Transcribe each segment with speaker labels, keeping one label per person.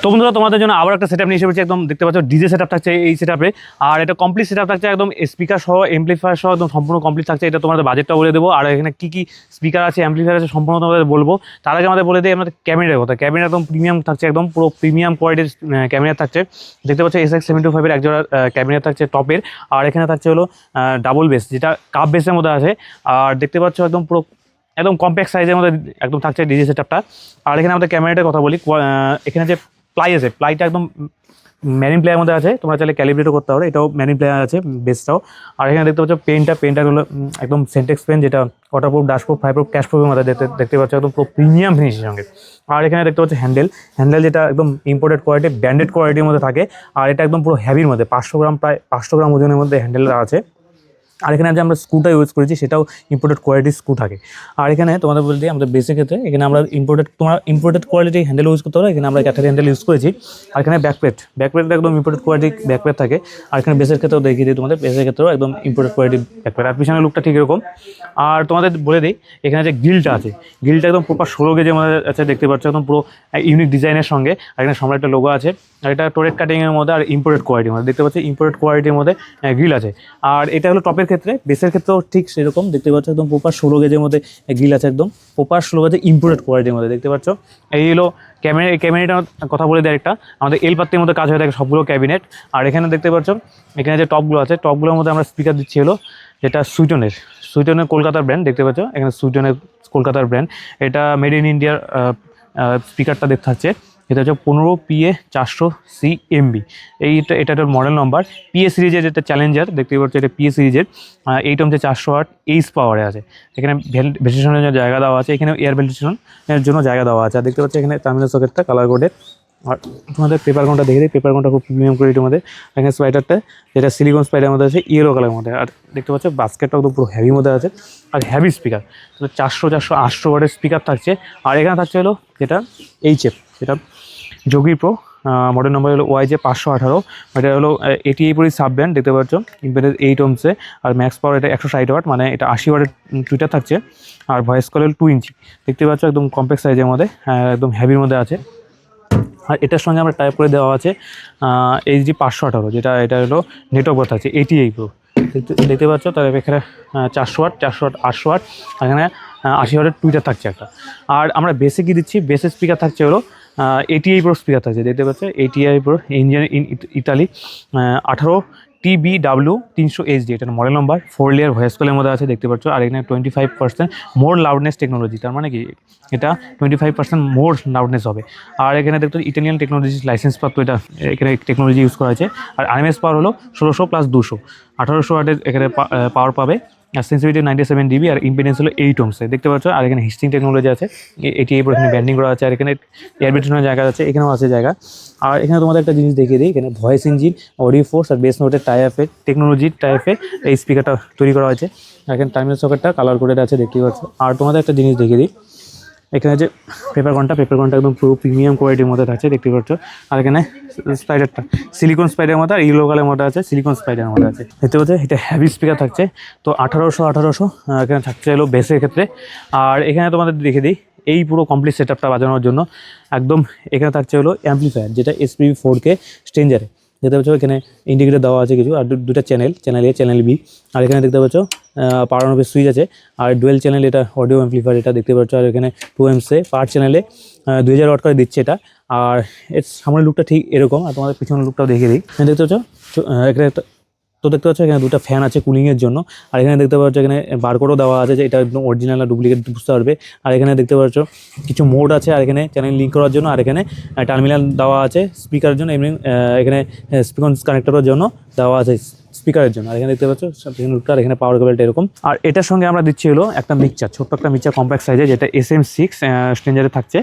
Speaker 1: তো বন্ধুরা তোমাদের জন্য আবার একটা সেটআপ নিয়ে এসেছি। একদম দেখতে পাচ্ছ ডিজে সেটআপ থাকছে এই সেটআপে, আর এটা কমপ্লিট সেটআপ থাকছে একদম স্পিকার সহ এমপ্লিফায়ার সহ একদম সম্পূর্ণ কমপ্লিট থাকছে। এটা তোমাদের বাজেটটা বলে দেবো, আর এখানে কি কি স্পিকার আছে এমপ্লিফায়ার আছে সম্পূর্ণ তোমাদের বলবো। তার আগে আমাদের বলে দিই আমাদের ক্যামেরার কথা। ক্যামেরা একদম প্রিমিয়াম থাকছে, একদম পুরো প্রিমিয়াম কোয়ালিটির ক্যামেরা থাকছে। দেখতে পাচ্ছ SX725 এক জোড়া ক্যামেরা থাকছে টপের, আর এখানে থাকছে হলো ডাবল বেস, যেটা কাপ বেসের মধ্যে আছে। আর দেখতে পাচ্ছ একদম পুরো একদম কম্প্যাক্ট সাইজের মধ্যে একদম থাকছে ডিজে সেটআপটা। আর এখানে আমাদের ক্যামেরাটার কথা বলি, এখানে যে প্লাই আছে, প্লাইটা একদম ম্যারিন প্লেয়ার মধ্যে আছে, তোমরা চাইলে ক্যালিব্রেটও করতে পারো, এটাও ম্যারিন প্লেয়ার আছে বেসটাও। আর এখানে দেখতে পাচ্ছ পেনটা হলো একদম সেন্টেক্স পেন, যেটা ওয়াটারপ্রুফ, ডাস্টপ্রুফ, ফায়ারপ্রুফ, ক্যাশপ্রুফের মধ্যে দেখতে পাচ্ছ একদম পুরো প্রিমিয়াম ফিনিশের সঙ্গে। আর এখানে দেখতে পাচ্ছ হ্যান্ডেল যেটা একদম ইম্পোর্টেড কোয়ালিটি, ব্র্যান্ডেড কোয়ালিটির মধ্যে থাকে। আর এটা একদম পুরো হেভির মধ্যে 500 গ্রাম, প্রায় 500 গ্রাম ওজনের মধ্যে হ্যান্ডেলটা আছে। আর এখানে যে আমরা স্ক্রুটা ইউজ করেছি সেটাও ইম্পোর্টেড কোয়ালিটির স্ক্রু থাকে। আর এখানে তোমাদের বলতে দিই আমাদের বেসের ক্ষেত্রে এখানে আমরা ইম্পোর্টেড কোয়ালিটি হ্যান্ডেল ইউজ করতে পারো। এখানে আমরা ক্যাটারি হ্যান্ডেল ইউজ করেছি। আর এখানে ব্যাকপ্লেট একদম ইম্পোর্টেড কোয়ালিটি ব্যাকপ্লেট থাকে। আর এখানে বেসের ক্ষেত্রেও দেখিয়ে দিই, তোমাদের বেসের ক্ষেত্রেও একদম ইম্পোর্টেড কোয়ালিটি ব্যাকপ্লেট। আর পিছনের লুকটা ঠিক এরকম। আর তোমাদের বলে দিই এখানে যে গ্রিলটা আছে, গ্রিলটা একদম প্রপার 16 গেজের মধ্যে আছে, দেখতে পাচ্ছ একদম পুরো ইউনিক ডিজাইনের সঙ্গে। আর এখানে সামনে একটা লোগো আছে। আর এটা টোরেট কাটিংয়ের মধ্যে আর ইম্পোর্টেড কোয়ালিটির মধ্যে দেখতে পাচ্ছি, ইম্পোর্টেড কোয়ালিটির মধ্যে গ্রিল আছে। আর এটা হলো টপের ক্ষেত্রে। বেসের ক্ষেত্রেও ঠিক সেরকম দেখতে পাচ্ছ, একদম প্রপার 16 গেজের মধ্যে গ্রিল আছে, একদম প্রপার 16 গেজে ইম্পোর্টেড কোয়ালিটির মধ্যে দেখতে পাচ্ছ। এই হলো ক্যাবিনেটটার কথা বলে দেয় একটা, আমাদের এল পাত্তির মধ্যে কাজ হয়ে থাকে সবগুলো ক্যাবিনেট। আর এখানে দেখতে পাচ্ছ এখানে যে টপগুলো আছে, টপগুলোর মধ্যে আমরা স্পিকার দিচ্ছি হলো যেটা সুইটনের কলকাতার ব্র্যান্ড, দেখতে পাচ্ছ এখানে সুইটনের কলকাতার ব্র্যান্ড। এটা মেড ইন ইন্ডিয়ার স্পিকারটা দেখতে থাকছে। এটা হচ্ছে 15PA400CMB। এটা মডেল নাম্বার। PA সিরিজের যেটা চ্যালেঞ্জার দেখতে পাচ্ছ, এটা PA সিরিজের। এইটা হচ্ছে 400 ওয়াট এইচ পাওয়ারে আছে। এখানে ভেন্টিলেশনের জন্য জায়গা দেওয়া আছে, এখানে এয়ার ভেন্টিলেশনের জন্য জায়গা দেওয়া আছে। আর দেখতে পাচ্ছ এখানে টার্মিনাল সকেটটা কালার কোডের। আর তোমাদের পেপার কোনটা দেখে দিই, পেপার কোনটা খুব প্রিমিয়াম কোয়ালিটির মধ্যে। এখানে স্পাইডারটা যেটা সিলিকন স্পাইডারের মধ্যে আছে, ইয়েলো কালারের মধ্যে। আর দেখতে পাচ্ছ বাস্কেটটা একদম পুরো হেভির মধ্যে আছে, আর হেভি স্পিকার। তো 400 ওয়াটের স্পিকার থাকছে। আর এখানে থাকছে হলো যেটা HF, যেটা যোগী প্রো, মডেল নাম্বার হলো YJ518। এটা হলো 88 পুরি সাব ব্যান্ড, দেখতে পাচ্ছ ইম্পেডেন্স 8 ohms। আর ম্যাক্স পাওয়ার এটা 160 ওয়াট, মানে এটা 80 ওয়াটের টুইটার থাকছে। আর ভয়েস কল হলো 2 ইঞ্চি, দেখতে পাচ্ছ একদম কম্প্যাক্ট সাইজের মধ্যে, একদম হেভির মধ্যে আছে। আর এটার সঙ্গে আমরা টাইপ করে দেওয়া আছে HD518, যেটা এটা হলো নেটওয়ার্ক থাকছে 88 প্রো, দেখতে পাচ্ছ। তার এখানে 400 ওয়াট 800 ওয়াট, এখানে 80 ওয়াটের টুইটার থাকছে একটা। আর আমরা বেসে কি দিচ্ছি, বেসের স্পিকার থাকছে হলো 88 প্রো স্পিকার থাকছে, দেখতে পাচ্ছ 88 pro, engine in Italy, 18 TBW300 HD। এটা মডেল নাম্বার। 4 লেয়ার ভয়েস কলের মধ্যে আছে, দেখতে পাচ্ছ। আর এখানে 25% মোর লাউডনেস টেকনোলজি, তার মানে কি এটা 25% মোর লাউডনেস হবে। আর এখানে দেখতে ইটালিয়ান টেকনোলজি লাইসেন্স প্রাপ্ত এটা, এখানে টেকনোলজি ইউজ করা হয়েছে। আর RMS পাওয়ার হলো 1600 + 200, 1800 ওয়াটের এখানে পাওয়ার পাবে। আর সেন্সিটিভিটি 97 dB, আর ইম্পিডেন্স হলো 8 ohms, দেখতে পাচ্ছ। আর এখানে হিস্টিং টেকনোলজি আছে, এটি এখানে ব্যান্ডিং করা আছে। আর এখানে এয়ার ভেন্টিলেশনের জায়গা আছে, এখানেও আছে জায়গা। আর এখানে তোমাদের একটা জিনিস দেখিয়ে দিই, এখানে ভয়েস ইঞ্জিন, অডিও ফোর্স আর বেস নোটের টাইপের টেকনোলজির টাইপের এই স্পিকারটা তৈরি করা হয়েছে। এখানে টার্মিনাল সকেটটা কালার কোডেড আছে, দেখতে পাচ্ছ। আর তোমাদের একটা জিনিস দেখিয়ে দিই, এখানে যে পেপার কোনটা একদম পুরো প্রিমিয়াম কোয়ালিটির মধ্যে থাকছে, দেখতে পাচ্ছ। আর এখানে স্পাইডারটা সিলিকন স্পাইডারের মধ্যে আর ইয়েলো কালারের মধ্যে আছে, সিলিকন স্পাইডারের মধ্যে আছে, দেখতে পাচ্ছ। এটা হেভি স্পিকার থাকছে। তো 1800 এখানে থাকছে হলো বেসের ক্ষেত্রে। আর এখানে তোমাদের দেখে দিই এই পুরো কমপ্লিট সেটআপটা বাজানোর জন্য একদম এখানে থাকছে হলো অ্যাম্পলিফায়ার, যেটা SPV4K স্ট্রেঞ্জারে, দেখতে পাচ্ছ। এখানে ইন্ডিকেটর দেওয়া আছে কিছু, আর দুটা চ্যানেল A চ্যানেল B। আর এখানে দেখতে পাচ্ছ পাওয়ার অফের সুইচ আছে। আর ডুয়েল চ্যানেল এটা অডিও অ্যাম্পলিফায়ার, এটা দেখতে পাচ্ছ। আর এখানে 2 amps পার চ্যানেলে 2000 ওয়াট করে দিচ্ছে এটা। আর এর সামনের লুকটা ঠিক এরকম। আর তোমাদের পিছনের লুকটাও দেখিয়ে দিই, দেখতে পাচ্ছ এখানে একটা, তো দেখতে পাচ্ছ এখানে দুটো ফ্যান আছে কুলিংয়ের জন্য। আর এখানে দেখতে পাচ্ছ এখানে বারকোডও দেওয়া আছে, যে এটা একদম অরিজিনাল আর ডুপ্লিকেট বুঝতে পারবে। আর এখানে দেখতে পাচ্ছ কিছু মোড আছে, আর এখানে চ্যানেল লিঙ্ক করার জন্য। আর এখানে টার্মিনাল দেওয়া আছে স্পিকারের জন্য, এমনি এখানে স্পিকার কানেক্টরের জন্য দেওয়া আছে স্পিকারের জন্য। আর এখানে দেখতে পাচ্ছ লুকটা, আর এখানে পাওয়ার কেবলটা এরকম। আর এটার সঙ্গে আমরা দিচ্ছি হলো একটা মিক্সচার, ছোট্ট একটা মিক্সচার কম্প্যাক্ট সাইজে, যেটা SM6 স্ট্রেঞ্জারে থাকছে।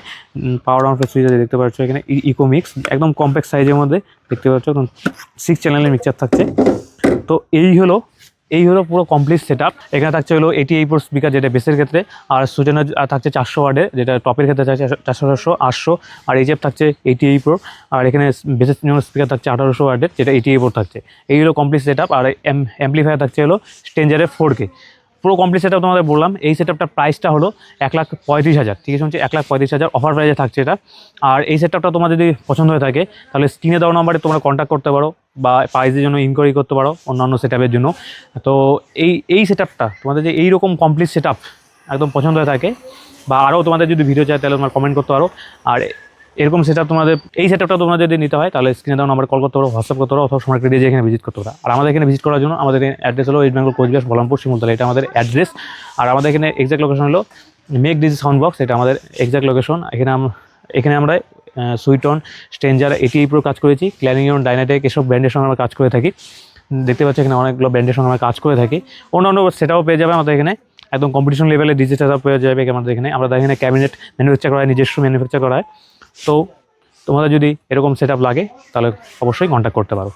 Speaker 1: পাওয়ার অন সুইচ দেখতে পাচ্ছ, এখানে ইকো মিক্স একদম কম্প্যাক্ট সাইজের মধ্যে, দেখতে পাচ্ছ। একদম 6 চ্যানেলের মিক্সচার থাকছে। তো এই হলো পুরো কমপ্লিট সেটআপ। এখানে থাকছে হলো 88 প্রো স্পিকার, যেটা বেসের ক্ষেত্রে। আর সুজনের থাকছে 400 ওয়াটের, যেটা টপের ক্ষেত্রে থাকছে 400, 800। আর HF থাকছে 88 প্রো। আর এখানে বেসের স্পিকার থাকছে 1800 ওয়াটের, যেটা 88 প্রো থাকছে। এই হলো কমপ্লিট সেটআপ। আর অ্যাম্পলিফায়ার থাকছে হলো স্ট্রেঞ্জারের 4K। পুরো কমপ্লিট সেটআপ তোমাদের বললাম। এই সেটআপটার প্রাইসটা হলো 1,35,000, ঠিক আছে, 1,35,000 অফার প্রাইসে থাকছে এটা। আর এই সেটআপটা তোমার যদি পছন্দ হয়ে থাকে তাহলে স্ক্রিনে দেওয়া নাম্বারে তোমরা কন্ট্যাক্ট করতে পারো বা প্রাইসের জন্য ইনকোয়ারি করতে পারো অন্যান্য সেটআপের জন্য। তো এই সেটআপটা তোমাদের যে এইরকম কমপ্লিট সেটআপ একদম পছন্দ হয়ে থাকে বা আরও তোমাদের যদি ভিডিও চাই তাহলে তোমরা কমেন্ট করতে পারো। আর এরকম সেটআপ তোমাদের এই সেটআপটা তোমরা যদি নিতে হয় তাহলে স্ক্রিনে দেওয়া নাম্বারে কল করতে পারো, হোয়াটসঅ্যাপ করতে পারো, অথবা সময় দিয়ে এখানে ভিজিট করতে পারো। আর আমাদের এখানে ভিজিট করার জন্য আমাদের অ্যাড্রেস হলো ইস্ট বেঙ্গল কোচবিহার বহরমপুর শিমুলতলা, এটা আমাদের অ্যাড্রেস। আর আমাদের এখানে এক্সাক্ট লোকেশন হলো মেক ডিজি সাউন্ড বক্স, এটা আমাদের এক্সাক্ট লোকেশন। এখানে আমরা সুইটন, স্ট্রেঞ্জার, এটিআই প্রো কাজ করেছি, ক্ল্যারিয়ন, ডাইনাটেক এসব ব্র্যান্ডের সঙ্গে আমরা কাজ করে থাকি। দেখতে পাচ্ছি এখানে অনেকগুলো ব্র্যান্ডের সঙ্গে আমরা কাজ করে থাকি। অন্যান্য সেটাও পেয়ে যাবে আমাদের এখানে, একদম কম্পিটিশন লেভেলে ডিজি সেটআপ পেয়ে যাবে আমাদের এখানে ক্যাবিনেট ম্যানুফ্যাকচার করা হয়, নিজস্ব ম্যানুফ্যাকচার করা হয়। তো তোমাদের যদি এরকম সেটআপ লাগে তাহলে অবশ্যই কন্ট্যাক্ট করতে পারো।